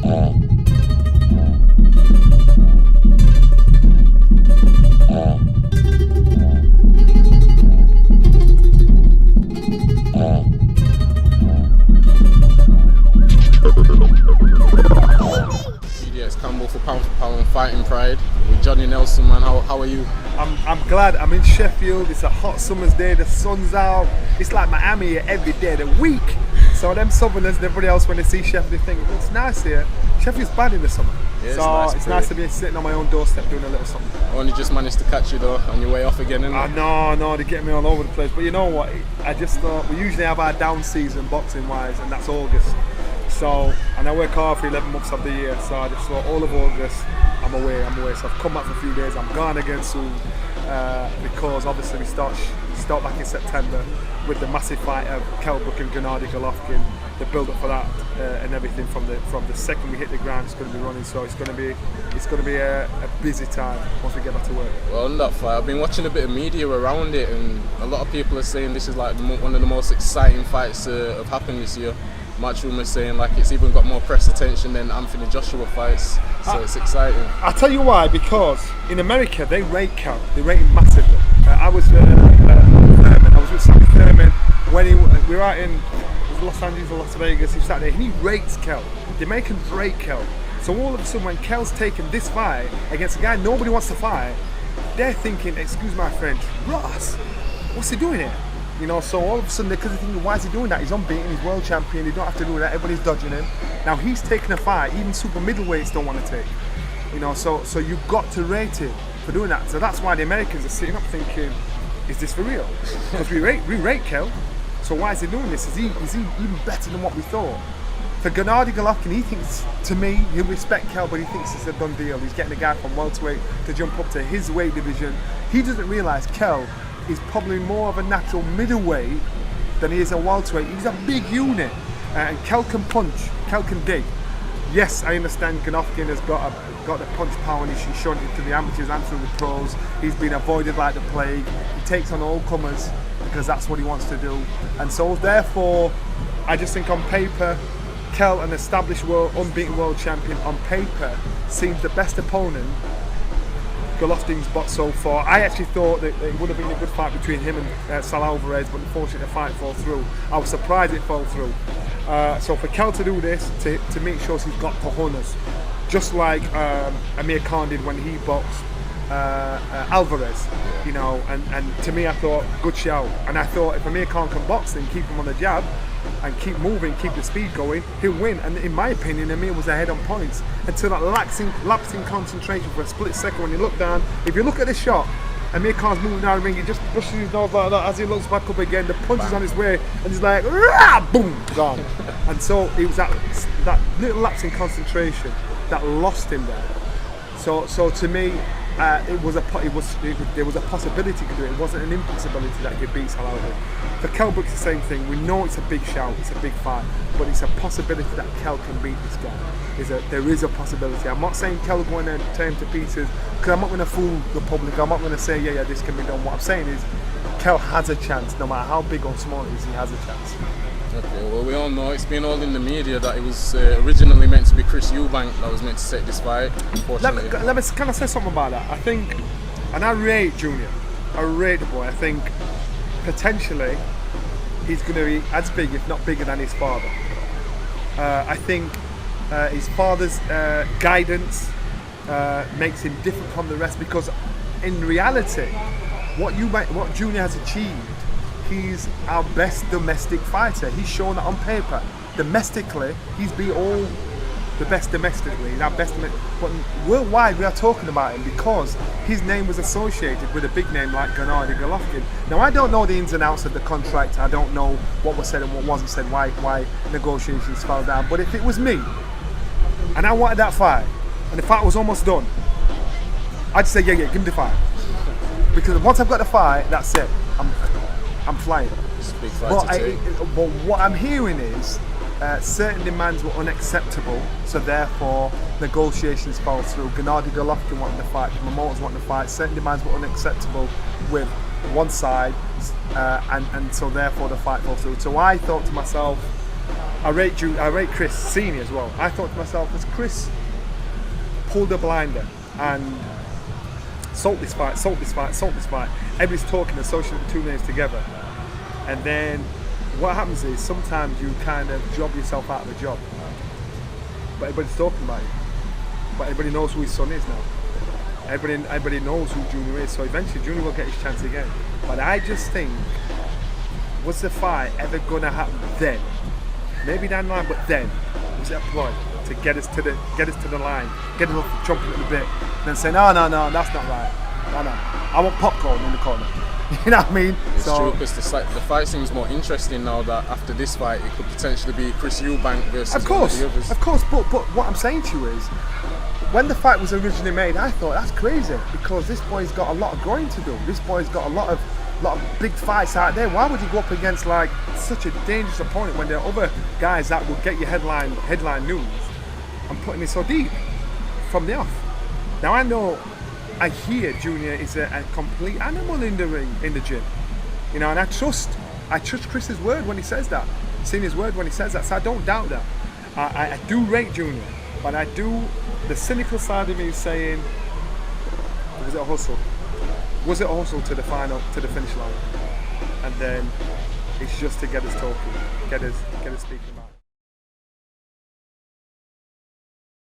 CDX Campbell for Pound and Fighting Pride with Johnny Nelson, man. How are you? I'm glad. I'm in Sheffield. It's a hot summer's day. The sun's out. It's like Miami here every day of the week. So them Southerners and everybody else, when they see Sheffield, they think it's nice here. Sheffield's bad in the summer. Yeah, so it's nice to be sitting on my own doorstep doing a little something. I only just managed to catch you though on your way off again, innit? No, they're getting me all over the place. But you know what? I just thought we usually have our down season boxing wise, and that's August. So, and I work hard for 11 months of the year. So I just thought all of August, I'm away. So I've come back for a few days. I'm gone again soon because obviously we start back in September with the massive fight of Kell Brook and Gennady Golovkin. The build up for that and everything from the second we hit the ground, it's going to be running. So it's going to be a busy time once we get back to work. Well, on that fight, I've been watching a bit of media around it, and a lot of people are saying this is like one of the most exciting fights have happened this year. Matchroom is saying like it's even got more press attention than Anthony Joshua fights, so it's exciting. I'll tell you why, because in America they rate Kell, they rate him massively. I was with Sammy Thurman when we were out in Los Angeles or Las Vegas. He sat there and he rates Kell. The Americans rate Kell. So all of a sudden when Kell's taken this fight against a guy nobody wants to fight, they're thinking, excuse my French, Ross, what's he doing here? You know, so all of a sudden, because they're thinking, why is he doing that? He's unbeaten, he's world champion, he don't have to do that, everybody's dodging him. Now he's taking a fight, even super middleweights don't want to take. You know, so you've got to rate him for doing that. So that's why the Americans are sitting up thinking, is this for real? Because we rate Kell, so why is he doing this? Is he even better than what we thought? For Gennady Golovkin, he thinks, to me, he'll respect Kell, but he thinks it's a done deal. He's getting a guy from welterweight to jump up to his weight division. He doesn't realise Kell is probably more of a natural middleweight than he is a welterweight. He's a big unit, and Kell can punch, Kell can dig. Yes, I understand Golovkin has got the punch power, and he's shown it to the amateurs and to the pros. He's been avoided like the plague. He takes on all comers because that's what he wants to do. And so therefore, I just think on paper, Kell, an established unbeaten world champion, on paper seems the best opponent Golovkin's bought so far. I actually thought that it would have been a good fight between him and Sal Alvarez, but unfortunately the fight fell through. I was surprised it fell through. So for Kell to do this, to make sure he's got cojones, just like Amir Khan did when he boxed Alvarez, you know, and to me I thought, good shout. And I thought if Amir Khan can box and keep him on the jab, and keep moving, keep the speed going, he'll win. And in my opinion, Amir was ahead on points until that lapsing concentration for a split second when he looked down. If you look at the shot, Amir Khan's moving down the ring, he just brushes his nose like that as he looks back up again, the punch is on his way, and he's like, rah, boom, gone. And so it was that little lapse in concentration that lost him there. So to me, there was a possibility he could do it. It wasn't an impossibility that he could beat Sal Alvarez. For Kell Brook, it's the same thing. We know it's a big shout, it's a big fight, but it's a possibility that Kell can beat this guy. There is a possibility. I'm not saying Kell going there and tear him to pieces, because I'm not going to fool the public. I'm not going to say, yeah, this can be done. What I'm saying is, Kell has a chance. No matter how big or small it is, he has a chance. Okay, well we all know it's been all in the media that it was originally meant to be Chris Eubank that was meant to set this fight. Unfortunately, let me kind of say something about that. I think, and I rate Junior. I rate the boy. I think potentially he's going to be as big, if not bigger, than his father. I think his father's guidance makes him different from the rest, because in reality, what Junior has achieved, he's our best domestic fighter. He's shown that on paper. Domestically, he's beat all the best domestically. He's our best, but worldwide we are talking about him because his name was associated with a big name like Gennady Golovkin. Now I don't know the ins and outs of the contract. I don't know what was said and what wasn't said. Why negotiations fell down. But if it was me, and I wanted that fight, and the fight was almost done, I'd say yeah, give me the fight. Because once I've got the fight, that's it. I'm flying. It's a big fight but what I'm hearing is certain demands were unacceptable, so therefore negotiations fell through. Gennady Golovkin wanted the fight, promoters wanted the fight. Certain demands were unacceptable with one side, and so therefore the fight fell through. So I thought to myself, I rate Chris Senior as well. I thought to myself, as Chris pulled a blinder and salt this fight. Everybody's talking and socially the 2 minutes together. And then what happens is sometimes you kind of job yourself out of a job. But everybody's talking about it. But everybody knows who his son is now. Everybody knows who Junior is. So eventually Junior will get his chance again. But I just think, was the fight ever gonna happen then? Maybe down the line, but then was it a ploy to get us to the line, get us off chomping at the bit, and then say no, that's not right. No, I want popcorn in the corner. You know what I mean? It's true, because the fight seems more interesting now that after this fight it could potentially be Chris Eubank versus one of the others. Of course, but what I'm saying to you is, when the fight was originally made, I thought that's crazy because this boy's got a lot of growing to do. This boy's got a lot of big fights out there. Why would you go up against like such a dangerous opponent when there are other guys that will get you headline news and putting it so deep from the off? Now I hear Junior is a complete animal in the ring, in the gym, you know, and I trust Chris's word when he says that, Senior's word when he says that. So I don't doubt that. I do rate Junior, but I do. The cynical side of me is saying, was it a hustle? Was it a hustle to the finish line? And then it's just to get us talking, get us speaking about it.